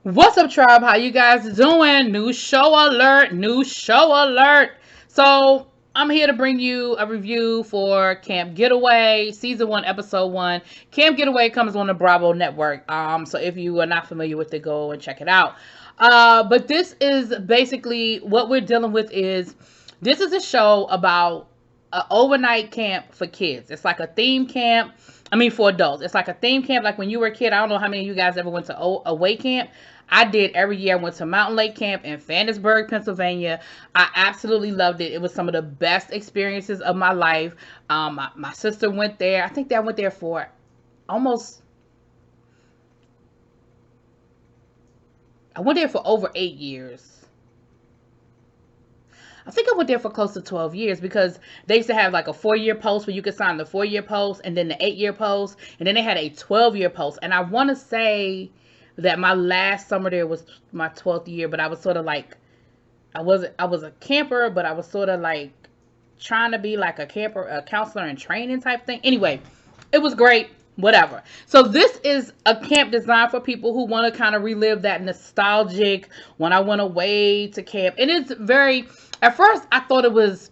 What's up, tribe? How you guys doing? New show alert! New show alert! So I'm here to bring you a review for Camp Getaway, season 1, episode 1. Camp Getaway comes on the Bravo network. So if you are not familiar with it, go and check it out. But this is basically what we're dealing with. This is a show about an overnight camp for kids. It's like a theme camp. I mean, for adults. It's like a theme camp. Like when you were a kid, I don't know how many of you guys ever went to away camp. I did every year. I went to Mountain Lake Camp in Fannisburg, Pennsylvania. I absolutely loved it. It was some of the best experiences of my life. My sister went there. I think that I went there for almost, I went there for over 8 years. I think I went there for close to 12 years because they used to have like a 4-year post where you could sign the 4-year post and then the 8-year post. And then they had a 12-year post. And I want to say that my last summer there was my 12th year, but I was sort of like, I was a camper, but I was sort of like trying to be like a camper, a counselor in training type thing. Anyway, it was great. Whatever. So this is a camp designed for people who want to kind of relive that nostalgic when I went away to camp. And it's very, at first I thought it was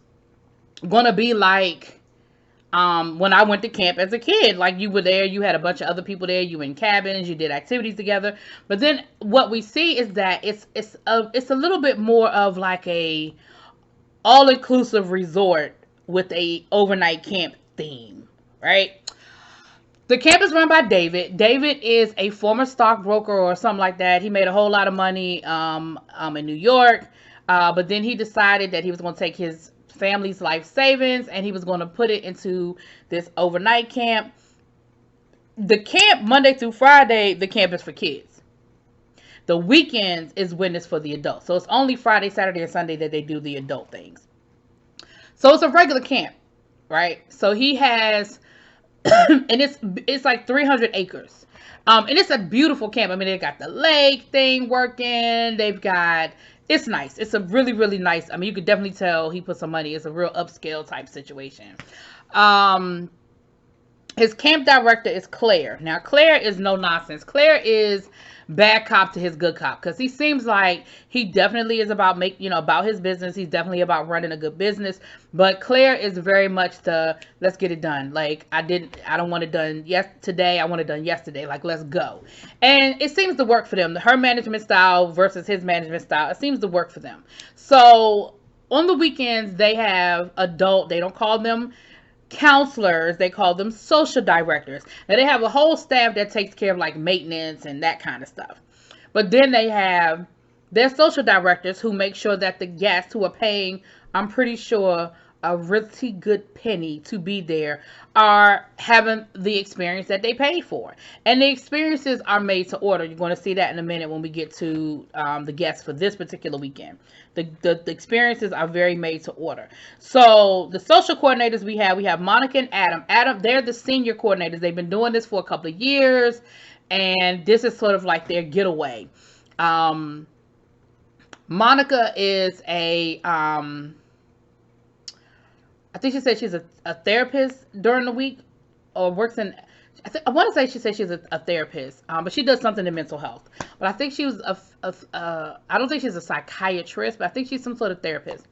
going to be like when I went to camp as a kid. Like you were there, you had a bunch of other people there, you in cabins, you did activities together. But then what we see is that it's a little bit more of like a all-inclusive resort with a overnight camp theme, right? The camp is run by David. David is a former stockbroker or something like that. He made a whole lot of money in New York, but then he decided that he was going to take his family's life savings and he was going to put it into this overnight camp. The camp, Monday through Friday, the camp is for kids. The weekends is when it's for the adults. So it's only Friday, Saturday, and Sunday that they do the adult things. So it's a regular camp, right? So he has... and it's like 300 acres. And it's a beautiful camp. I mean, they got the lake thing working. They've got, it's nice. It's a really, really nice. I mean, you could definitely tell he put some money. It's a real upscale type situation. His camp director is Claire. Now, Claire is no nonsense. Claire is bad cop to his good cop because he seems like he definitely is about about his business. He's definitely about running a good business. But Claire is very much the let's get it done. Like I don't want it done today. I want it done yesterday. Like let's go. And it seems to work for them. Her management style versus his management style. It seems to work for them. So on the weekends they have they don't call them counselors, they call them social directors. Now they have a whole staff that takes care of like maintenance and that kind of stuff. But then they have their social directors who make sure that the guests who are paying, I'm pretty sure, a really good penny to be there are having the experience that they paid for. And the experiences are made to order. You're going to see that in a minute when we get to the guests for this particular weekend. The experiences are very made to order. So the social coordinators we have Monica and Adam. Adam, they're the senior coordinators. They've been doing this for a couple of years. And this is sort of like their getaway. Monica is I think she said she's a therapist during the week or works in, I want to say she said she's a therapist, but she does something in mental health. But I think she was I don't think she's a psychiatrist, but I think she's some sort of therapist.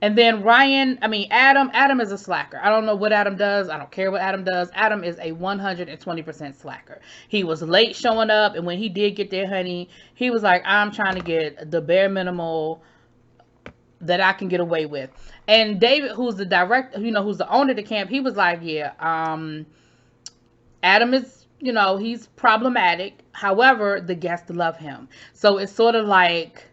And then Adam is a slacker. I don't know what Adam does. I don't care what Adam does. Adam is a 120% slacker. He was late showing up, and when he did get there, honey, he was like, I'm trying to get the bare minimal that I can get away with. And David, who's the director, who's the owner of the camp, he was like, yeah, Adam is, he's problematic. However, the guests love him. So it's sort of like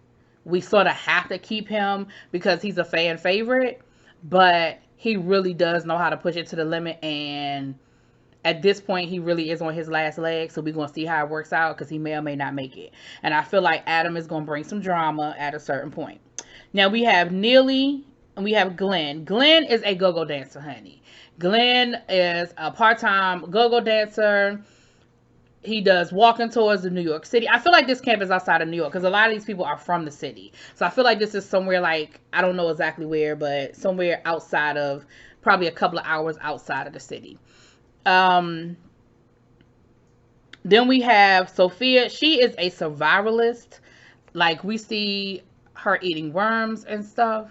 we sort of have to keep him because he's a fan favorite, but he really does know how to push it to the limit. And at this point, he really is on his last leg. So we're going to see how it works out because he may or may not make it. And I feel like Adam is going to bring some drama at a certain point. Now we have Neely and we have Glenn. Glenn is a go-go dancer, honey. Glenn is a part-time go-go dancer. He does walking tours of New York City. I feel like this camp is outside of New York because a lot of these people are from the city. So I feel like this is somewhere like, I don't know exactly where, but somewhere outside of, probably a couple of hours outside of the city. Then we have Sophia. She is a survivalist. Like, we see her eating worms and stuff.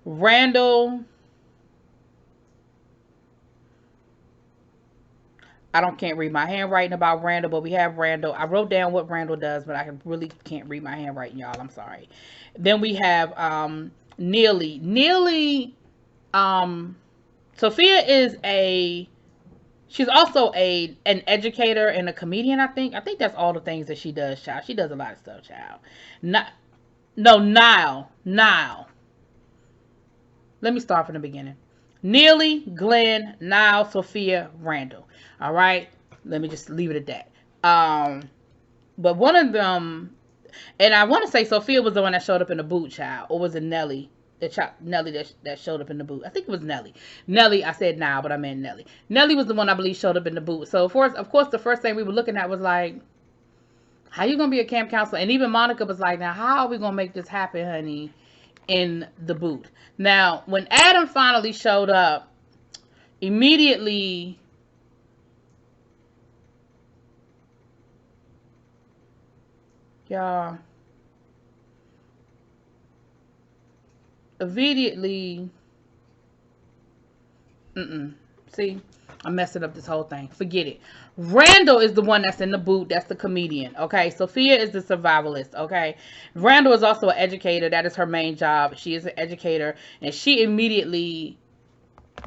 Randall, can't read my handwriting about Randall, but we have Randall. I wrote down what Randall does, but I really can't read my handwriting, y'all. I'm sorry. Then we have Neely. Neely, Sophia is she's also an educator and a comedian, I think. I think that's all the things that she does, child. She does a lot of stuff, child. No, Nile. Let me start from the beginning. Neely, Glenn, Nile, Sophia, Randall. All right, let me just leave it at that. But one of them, and I want to say Sophia was the one that showed up in the boot, child, or was it Nelly? Nelly that showed up in the boot. I think it was Nelly. Nelly, I said now, but I meant Nelly. Nelly was the one I believe showed up in the boot. So of course, the first thing we were looking at was like, how you gonna be a camp counselor? And even Monica was like, now how are we gonna make this happen, honey, in the boot? Now, when Adam finally showed up, immediately, y'all, see, I'm messing up this whole thing. Forget it. Randall is the one that's in the boot. That's the comedian. Okay. Sophia is the survivalist. Okay. Randall is also an educator. That is her main job. She is an educator. And she immediately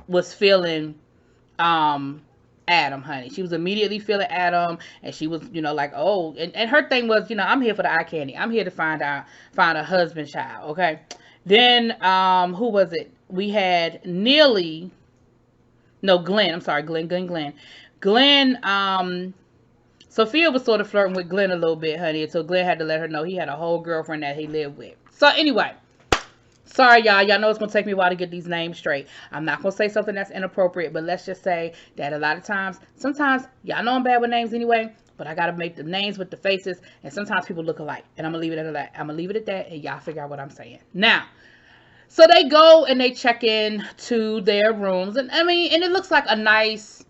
was feeling Adam, honey. She was immediately feeling Adam. And she was, like, oh. And her thing was, I'm here for the eye candy. I'm here to find a husband, child. Okay. Then, who was it? We had Neely. No, Glenn. I'm sorry, Glenn. Sophia was sort of flirting with Glenn a little bit, honey, until Glenn had to let her know he had a whole girlfriend that he lived with. So anyway, sorry, y'all. Y'all know it's going to take me a while to get these names straight. I'm not going to say something that's inappropriate, but let's just say that a lot of times, sometimes, y'all know I'm bad with names anyway, but I got to make the names with the faces, and sometimes people look alike. And I'm going to leave it at that. I'm going to leave it at that, and y'all figure out what I'm saying. Now, so they go and they check in to their rooms. And it looks like a nice,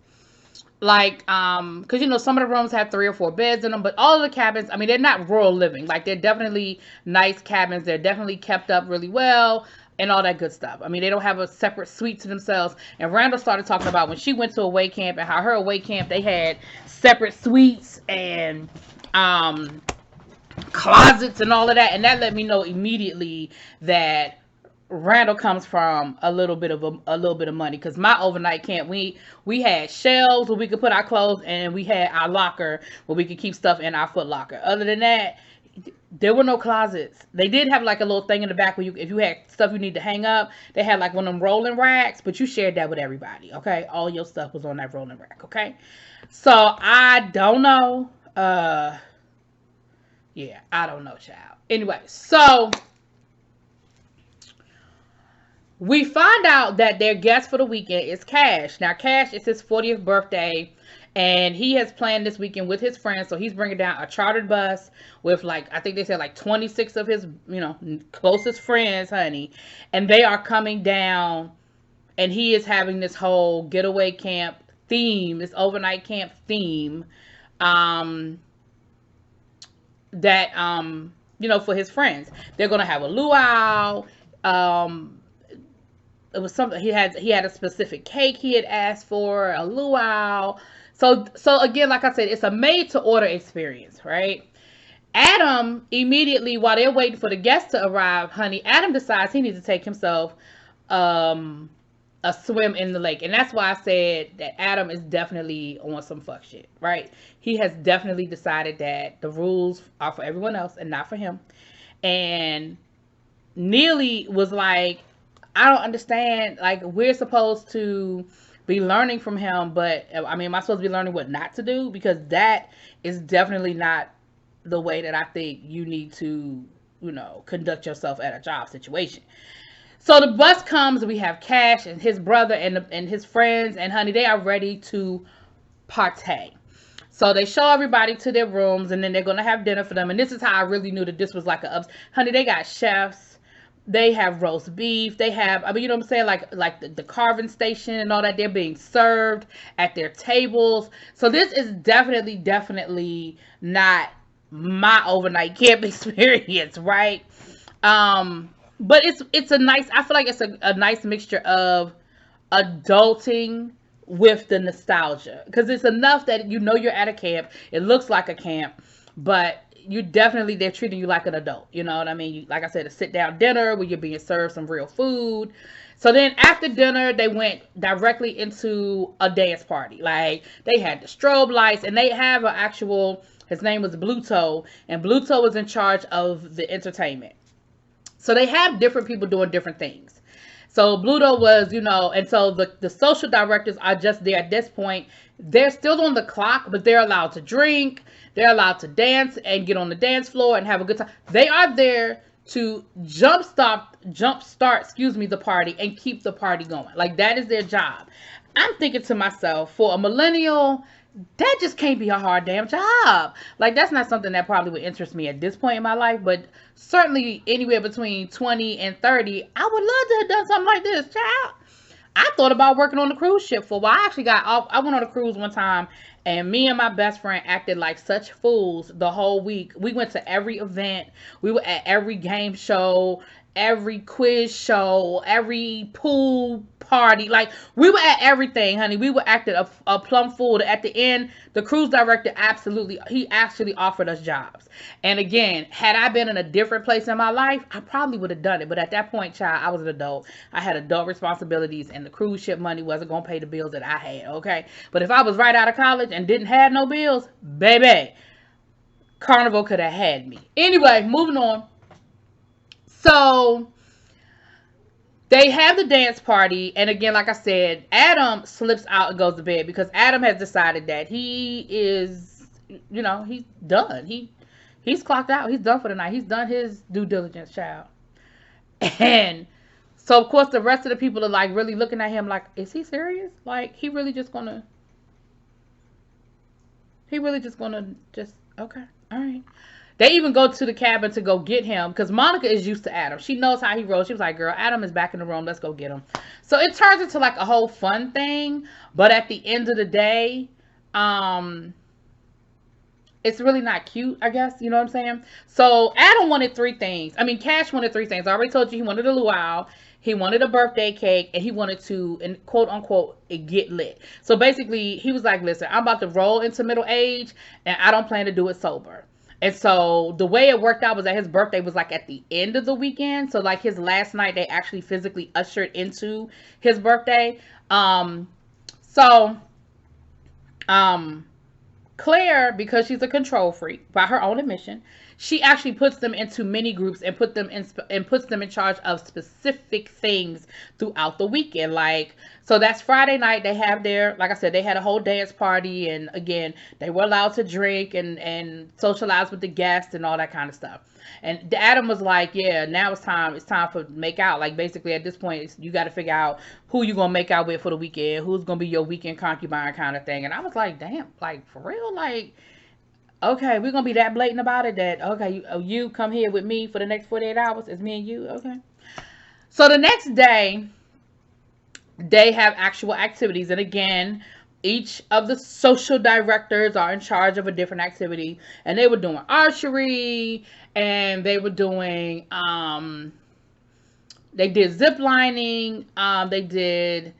like, because, some of the rooms have 3 or 4 beds in them, but all of the cabins, they're not rural living. Like, they're definitely nice cabins. They're definitely kept up really well and all that good stuff. They don't have a separate suite to themselves. And Randall started talking about when she went to away camp and how her away camp, they had separate suites and, closets and all of that. And that let me know immediately that Randall comes from a little bit of money, because my overnight camp, we had shelves where we could put our clothes, and we had our locker where we could keep stuff in our foot locker. Other than that, there were no closets. They did have like a little thing in the back where if you had stuff you need to hang up, they had like one of them rolling racks, but you shared that with everybody. Okay, all your stuff was on that rolling rack. Okay, so I don't know. Yeah, I don't know, child. Anyway, so we find out that their guest for the weekend is Cash. Now, Cash is his 40th birthday, and he has planned this weekend with his friends. So he's bringing down a chartered bus with, like, I think they said like 26 of his, closest friends, honey. And they are coming down, and he is having this whole getaway camp theme, this overnight camp theme, that, for his friends. They're going to have a luau. It was something he had a specific cake he had asked for, a luau. So again, like I said, it's a made to order experience, right? Adam immediately, while they're waiting for the guests to arrive, honey, Adam decides he needs to take himself a swim in the lake. And that's why I said that Adam is definitely on some fuck shit, right? He has definitely decided that the rules are for everyone else and not for him. And Neely was like, I don't understand. Like, we're supposed to be learning from him, but am I supposed to be learning what not to do? Because that is definitely not the way that I think you need to, conduct yourself at a job situation. So the bus comes, we have Cash and his brother and his friends, and honey, they are ready to partay. So they show everybody to their rooms, and then they're going to have dinner for them. And this is how I really knew that this was like honey, they got chefs. They have roast beef. They have, I mean, you know what I'm saying? Like the carving station and all that. They're being served at their tables. So this is definitely not my overnight camp experience, right? But it's a nice, I feel like it's a nice mixture of adulting with the nostalgia, because it's enough that you know you're at a camp. It looks like a camp, but you definitely, they're treating you like an adult. You know what I mean? Like I said, a sit down dinner where you're being served some real food. So then after dinner, they went directly into a dance party. Like, they had the strobe lights, and they have an actual, his name was Bluto, and Bluto was in charge of the entertainment. So they have different people doing different things. So Bluto was, you know, and so the social directors are just there at this point. They're still on the clock, but they're allowed to drink. They're allowed to dance and get on the dance floor and have a good time. They are there to jumpstart, excuse me, the party and keep the party going. Like, that is their job. I'm thinking to myself, for a millennial, that just can't be a hard damn job. Like, that's not something that probably would interest me at this point in my life, but certainly anywhere between 20 and 30, I would love to have done something like this, child. I thought about working on the cruise ship for a while. I actually got off. I went on a cruise one time, and me and my best friend acted like such fools the whole week. We went to every event. We were at every game show, every quiz show, every pool party. Like, we were at everything, honey. We were acting a plum fool. At the end, the cruise director he actually offered us jobs. And again, had I been in a different place in my life, I probably would have done it. But at that point, child, I was an adult. I had adult responsibilities, and the cruise ship money wasn't going to pay the bills that I had, okay? But if I was right out of college and didn't have no bills, baby, Carnival could have had me. Anyway, moving on. So they have the dance party, and again, like I said, Adam slips out and goes to bed because Adam has decided that he is, you know, he's done. He's clocked out. He's done for the night. He's done his due diligence, child. And so, of course, the rest of the people are like really looking at him like, is he serious? Like, he really just gonna just, okay, all right. They even go to the cabin to go get him because Monica is used to Adam. She knows how he rolls. She was like, girl, Adam is back in the room. Let's go get him. So it turns into like a whole fun thing. But at the end of the day, it's really not cute, I guess. You know what I'm saying? So Adam wanted three things. I mean, Cash wanted three things. I already told you he wanted a luau. He wanted a birthday cake, and he wanted to, and quote unquote, get lit. So basically, he was like, listen, I'm about to roll into middle age, and I don't plan to do it sober. And so the way it worked out was that his birthday was like at the end of the weekend. So like his last night, they actually physically ushered into his birthday. Claire, because she's a control freak by her own admission, she actually puts them into mini groups and puts them in charge of specific things throughout the weekend. Like, so that's Friday night. They have their, like I said, they had a whole dance party, and again, they were allowed to drink and socialize with the guests and all that kind of stuff. And Adam was like, yeah, now it's time for make out. Like, basically at this point, you got to figure out who you're going to make out with for the weekend, who's going to be your weekend concubine kind of thing. And I was like, damn, like, for real? Like, okay, we're going to be that blatant about it that, okay, you come here with me for the next 48 hours. It's me and you. Okay. So the next day, they have actual activities. And again, each of the social directors are in charge of a different activity. And they were doing archery, and they were doing, they did zip lining. They did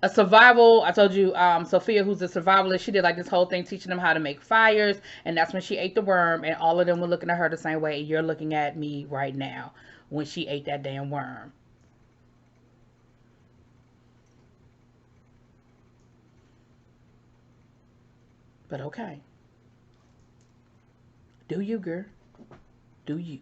a survival. I told you, Sophia, who's a survivalist, she did like this whole thing teaching them how to make fires. And that's when she ate the worm, and all of them were looking at her the same way you're looking at me right now when she ate that damn worm. But okay. Do you, girl? Do you?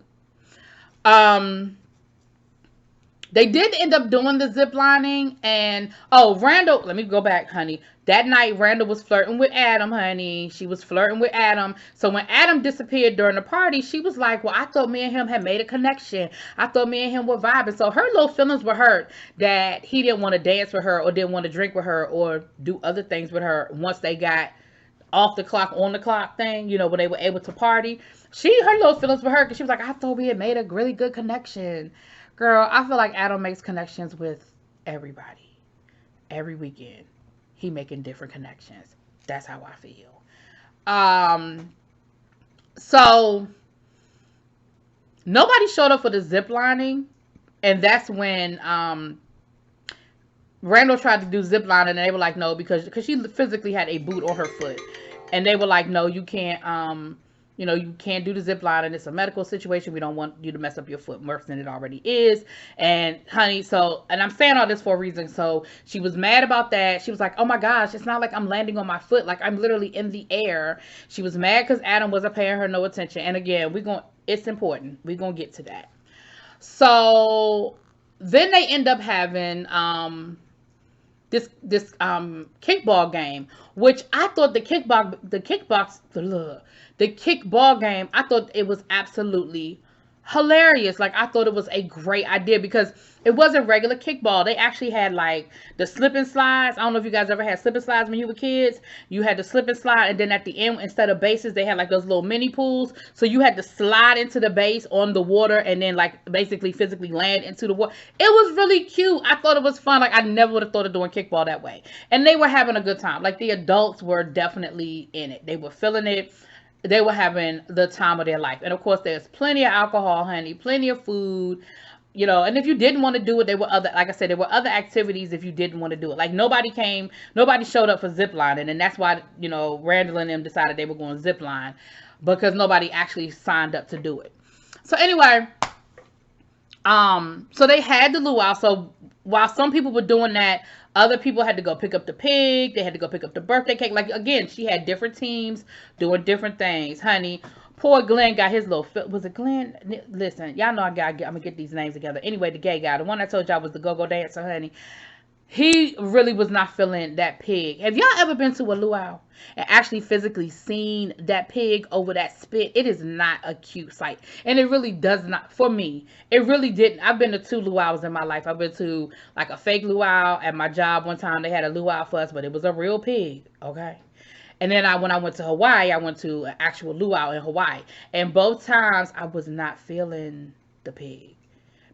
They did end up doing the zip lining, and Randall, let me go back, honey. That night, Randall was flirting with Adam, honey. She was flirting with Adam. So when Adam disappeared during the party, she was like, well, I thought me and him had made a connection. I thought me and him were vibing. So her little feelings were hurt that he didn't want to dance with her or didn't want to drink with her or do other things with her once they got off the clock, on the clock thing, you know, when they were able to party. Her little feelings were hurt because she was like, I thought we had made a really good connection. Girl, I feel like Adam makes connections with everybody. Every weekend, he making different connections. That's how I feel. Um, so nobody showed up for the zip lining, and that's when Randall tried to do zip lining, and they were like, no, because she physically had a boot on her foot, and they were like, no, you can't. You can't do the zip line, and it's a medical situation. We don't want you to mess up your foot worse than it already is. And honey, and I'm saying all this for a reason. So she was mad about that. She was like, oh my gosh, it's not like I'm landing on my foot. Like, I'm literally in the air. She was mad because Adam wasn't paying her no attention. And again, it's important. We're going to get to that. So then they end up having this kickball game, which I thought the kickball game, I thought it was absolutely hilarious. Like, I thought it was a great idea because it wasn't regular kickball. They actually had like the slip and slides. I don't know if you guys ever had slip and slides when you were kids. You had the slip and slide, and then at the end, instead of bases, they had like those little mini pools. So you had to slide into the base on the water and then like basically physically land into the water. It was really cute. I thought it was fun. Like, I never would have thought of doing kickball that way. And they were having a good time. Like, the adults were definitely in it. They were feeling it. They were having the time of their life. And of course, there's plenty of alcohol, honey, plenty of food, and if you didn't want to do it, there were there were other activities if you didn't want to do it. Like, nobody showed up for zip lining, and that's why, Randall and them decided they were going zip line, because nobody actually signed up to do it. So anyway, so they had the luau. So while some people were doing that, other people had to go pick up the pig. They had to go pick up the birthday cake. Like, again, she had different teams doing different things. Honey, poor Glenn got his little... Was it Glenn? Listen, y'all know I'm going to get these names together. Anyway, the gay guy, the one I told y'all was the go-go dancer, honey. He really was not feeling that pig. Have y'all ever been to a luau and actually physically seen that pig over that spit? It is not a cute sight. And it really does not, for me, it really didn't. I've been to 2 luau's in my life. I've been to like a fake luau at my job one time. They had a luau for us, but it was a real pig, okay? And then when I went to Hawaii, I went to an actual luau in Hawaii. And both times I was not feeling the pig.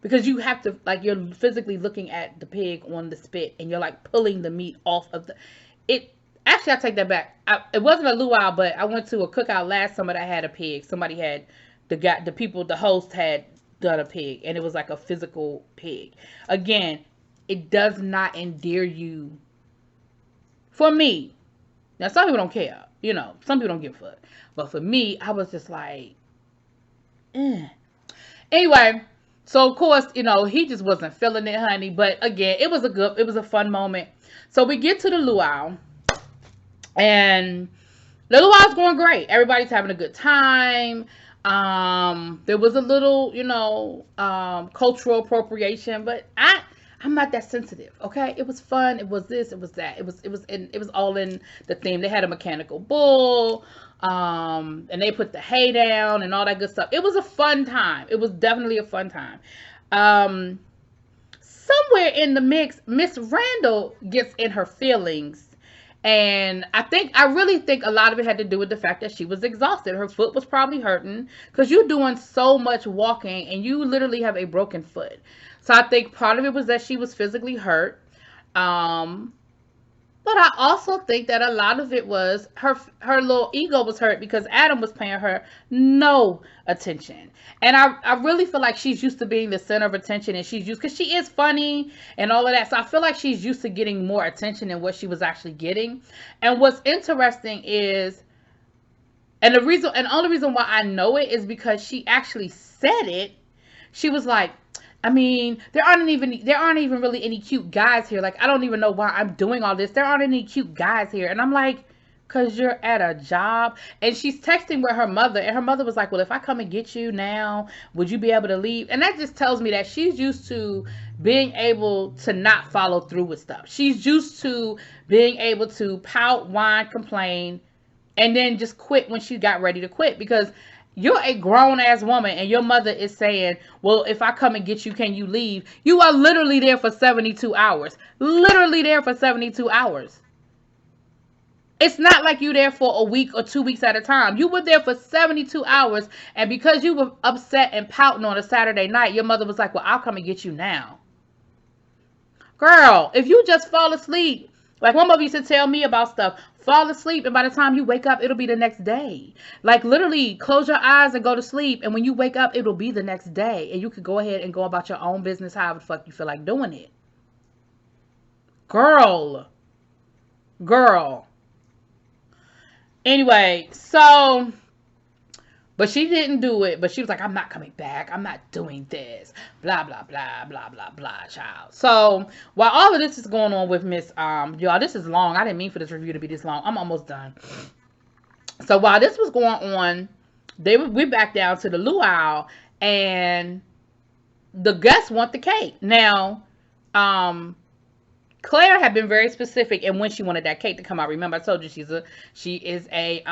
Because you have to, like, you're physically looking at the pig on the spit, and you're like pulling the meat off of it. Actually, I take that back. It wasn't a luau, but I went to a cookout last summer that had a pig. Somebody had, the host had done a pig, and it was like a physical pig. Again, it does not endear you. For me, now some people don't care, some people don't give a fuck. But for me, I was just like, Anyway. So, of course, he just wasn't feeling it, honey. But, again, it was a fun moment. So, we get to the luau. And the luau's going great. Everybody's having a good time. There was a little, cultural appropriation. But I'm not that sensitive, okay? It was fun. It was this. It was that. It was all in the theme. They had a mechanical bull. And they put the hay down and all that good stuff. It was a fun time. It was definitely a fun time. Somewhere in the mix, Miss Randall gets in her feelings. And I really think a lot of it had to do with the fact that she was exhausted. Her foot was probably hurting because you're doing so much walking and you literally have a broken foot. So I think part of it was that she was physically hurt. But I also think that a lot of it was her little ego was hurt because Adam was paying her no attention. And I really feel like she's used to being the center of attention, and because she is funny and all of that. So I feel like she's used to getting more attention than what she was actually getting. And what's interesting is, and the only reason why I know it is because she actually said it. She was like, I mean, there aren't even really any cute guys here. Like, I don't even know why I'm doing all this. There aren't any cute guys here. And I'm like, because you're at a job. And she's texting with her mother. And her mother was like, well, if I come and get you now, would you be able to leave? And that just tells me that she's used to being able to not follow through with stuff. She's used to being able to pout, whine, complain, and then just quit when she got ready to quit. Because you're a grown-ass woman, and your mother is saying, well, if I come and get you, can you leave? You are literally there for 72 hours. Literally there for 72 hours. It's not like you there for a week or 2 weeks at a time. You were there for 72 hours. And because you were upset and pouting on a Saturday night, your mother was like, well, I'll come and get you now. Girl, if you just fall asleep, like one mother used to tell me about stuff, fall asleep and by the time you wake up, it'll be the next day. Like literally close your eyes and go to sleep. And when you wake up, it'll be the next day. And you could go ahead and go about your own business however the fuck you feel like doing it. Girl. Anyway, so, but she didn't do it. But she was like, I'm not coming back. I'm not doing this. Blah, blah, blah, blah, blah, blah, child. So, while all of this is going on with Miss, y'all, this is long. I didn't mean for this review to be this long. I'm almost done. So, while this was going on, we back down to the luau. And the guests want the cake. Now, Claire had been very specific in when she wanted that cake to come out. Remember, I told you she is a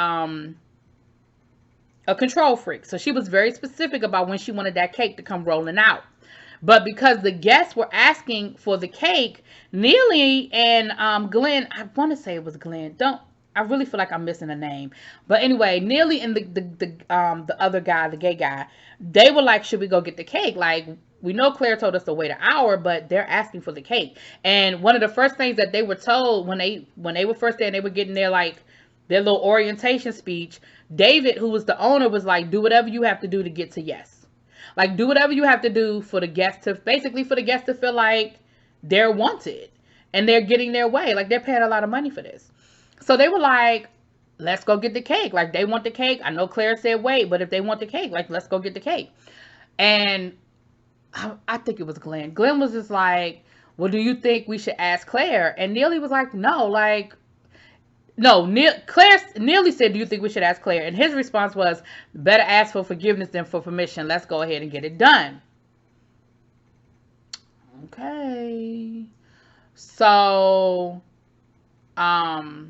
control freak. So she was very specific about when she wanted that cake to come rolling out. But because the guests were asking for the cake, Neely and Glenn, I want to say it was Glenn. I really feel like I'm missing a name. But anyway, Neely and the other guy, the gay guy, they were like, should we go get the cake? Like, we know Claire told us to wait an hour, but they're asking for the cake. And one of the first things that they were told when they were first there and they were getting their little orientation speech, David, who was the owner, was like, do whatever you have to do to get to yes. Like, do whatever you have to do for the guests to feel like they're wanted and they're getting their way. Like, they're paying a lot of money for this. So they were like, let's go get the cake. Like, they want the cake. I know Claire said wait, but if they want the cake, like, let's go get the cake. And I think it was Glenn. Glenn was just like, well, do you think we should ask Claire? And Neely was like, no, Neely said, do you think we should ask Claire? And his response was, better ask for forgiveness than for permission. Let's go ahead and get it done. Okay. So, so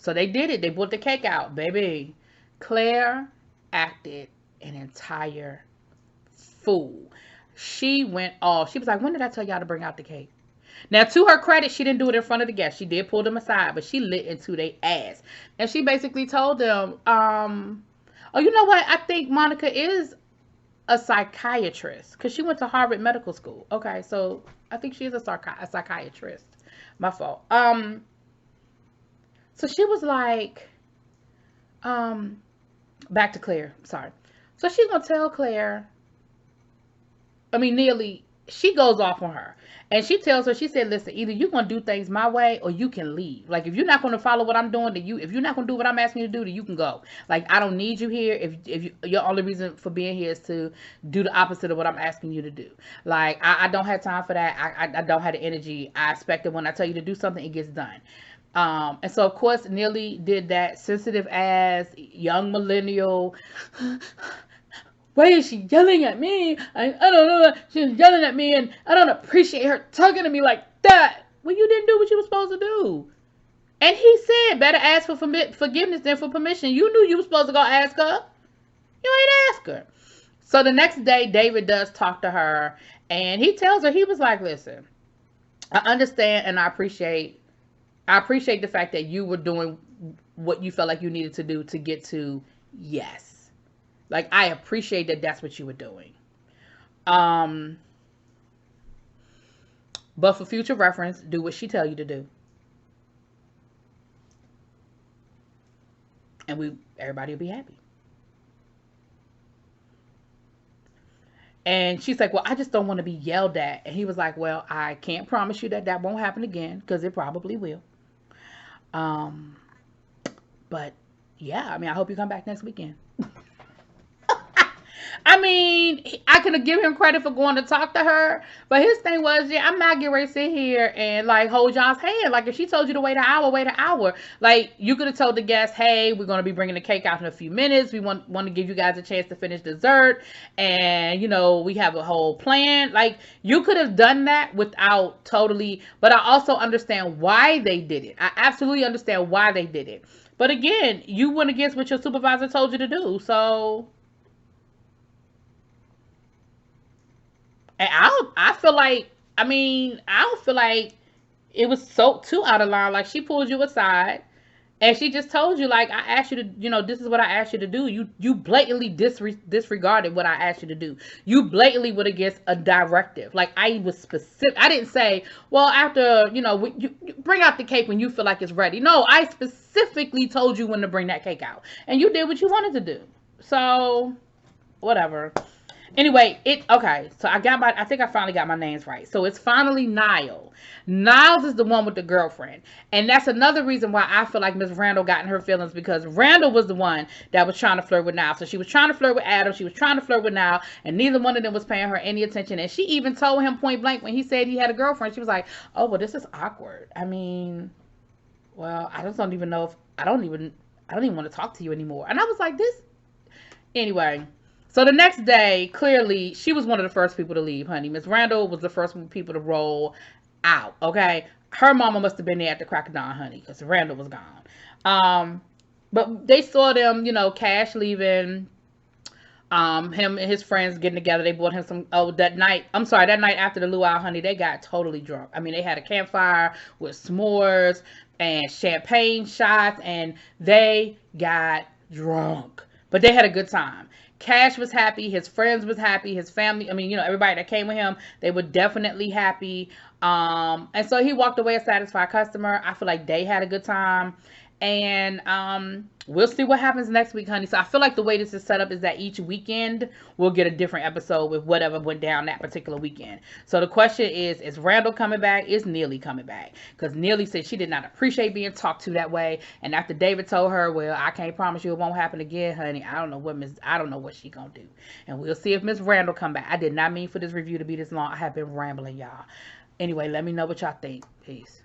they did it. They brought the cake out, baby. Claire acted an entire fool. She went off. She was like, when did I tell y'all to bring out the cake? Now, to her credit, she didn't do it in front of the guests. She did pull them aside, but she lit into their ass. And she basically told them, oh, you know what? I think Monica is a psychiatrist because she went to Harvard Medical School. Okay, so I think she is a psychiatrist. My fault. So she was like, back to Claire. Sorry. So she's going to tell Claire, Neely, she goes off on her. And she tells her, she said, listen, either you're going to do things my way or you can leave. Like, if you're not going to follow what I'm doing, then if you're not going to do what I'm asking you to do, then you can go. Like, I don't need you here. If your only reason for being here is to do the opposite of what I'm asking you to do. Like, I don't have time for that. I don't have the energy. I expect that when I tell you to do something, it gets done. And so, of course, Neely did that sensitive ass, young millennial. Why is she yelling at me? I don't know. She's yelling at me and I don't appreciate her talking to me like that. Well, you didn't do what you were supposed to do. And he said, better ask for forgiveness than for permission. You knew you were supposed to go ask her. You ain't ask her. So the next day, David does talk to her. And he tells her, he was like, listen, I understand and I appreciate the fact that you were doing what you felt like you needed to do to get to yes. Like, I appreciate that that's what you were doing. But for future reference, do what she tell you to do. And everybody will be happy. And she's like, well, I just don't want to be yelled at. And he was like, well, I can't promise you that won't happen again, because it probably will. But yeah, I hope you come back next weekend. I could give him credit for going to talk to her, but his thing was, yeah, I'm not getting ready to sit here and like hold y'all's hand. Like, if she told you to wait an hour, wait an hour. Like, you could have told the guests, hey, we're going to be bringing the cake out in a few minutes. We want to give you guys a chance to finish dessert, and we have a whole plan. Like, you could have done that without totally, but I also understand why they did it. I absolutely understand why they did it. But again, you went against what your supervisor told you to do, so. And I feel like, I don't feel like it was so too out of line. Like, she pulled you aside and she just told you, like, I asked you to, this is what I asked you to do. You blatantly disregarded what I asked you to do. You blatantly went against a directive. Like, I was specific. I didn't say, well, after, you bring out the cake when you feel like it's ready. No, I specifically told you when to bring that cake out. And you did what you wanted to do. So, whatever. Anyway, okay, so I think I finally got my names right. So it's finally Niall. Niles is the one with the girlfriend. And that's another reason why I feel like Miss Randall got in her feelings, because Randall was the one that was trying to flirt with Niall. So she was trying to flirt with Adam, she was trying to flirt with Niall, and neither one of them was paying her any attention. And she even told him point blank when he said he had a girlfriend, she was like, oh, well, this is awkward. I mean, well, I just don't even know if, I don't even want to talk to you anymore. And I was like, anyway. So the next day, clearly, she was one of the first people to leave, honey. Miss Randall was the first people to roll out, okay? Her mama must have been there at the crack of dawn, honey, because Randall was gone. But they saw them, Cash leaving, him and his friends getting together. They bought him some, that night after the luau, honey, they got totally drunk. I mean, they had a campfire with s'mores and champagne shots, and they got drunk. But they had a good time. Cash was happy, his friends was happy, his family, everybody that came with him, they were definitely happy. And so he walked away a satisfied customer. I feel like they had a good time. And we'll see what happens next week, honey. So I feel like the way this is set up is that each weekend we'll get a different episode with whatever went down that particular weekend. So the question is Randall coming back? Is Neely coming back? Because Neely said she did not appreciate being talked to that way. And after David told her, well, I can't promise you it won't happen again, honey, I don't know what she gonna do. And we'll see if Miss Randall come back. I did not mean for this review to be this long. I have been rambling, y'all. Anyway, let me know what y'all think. Peace.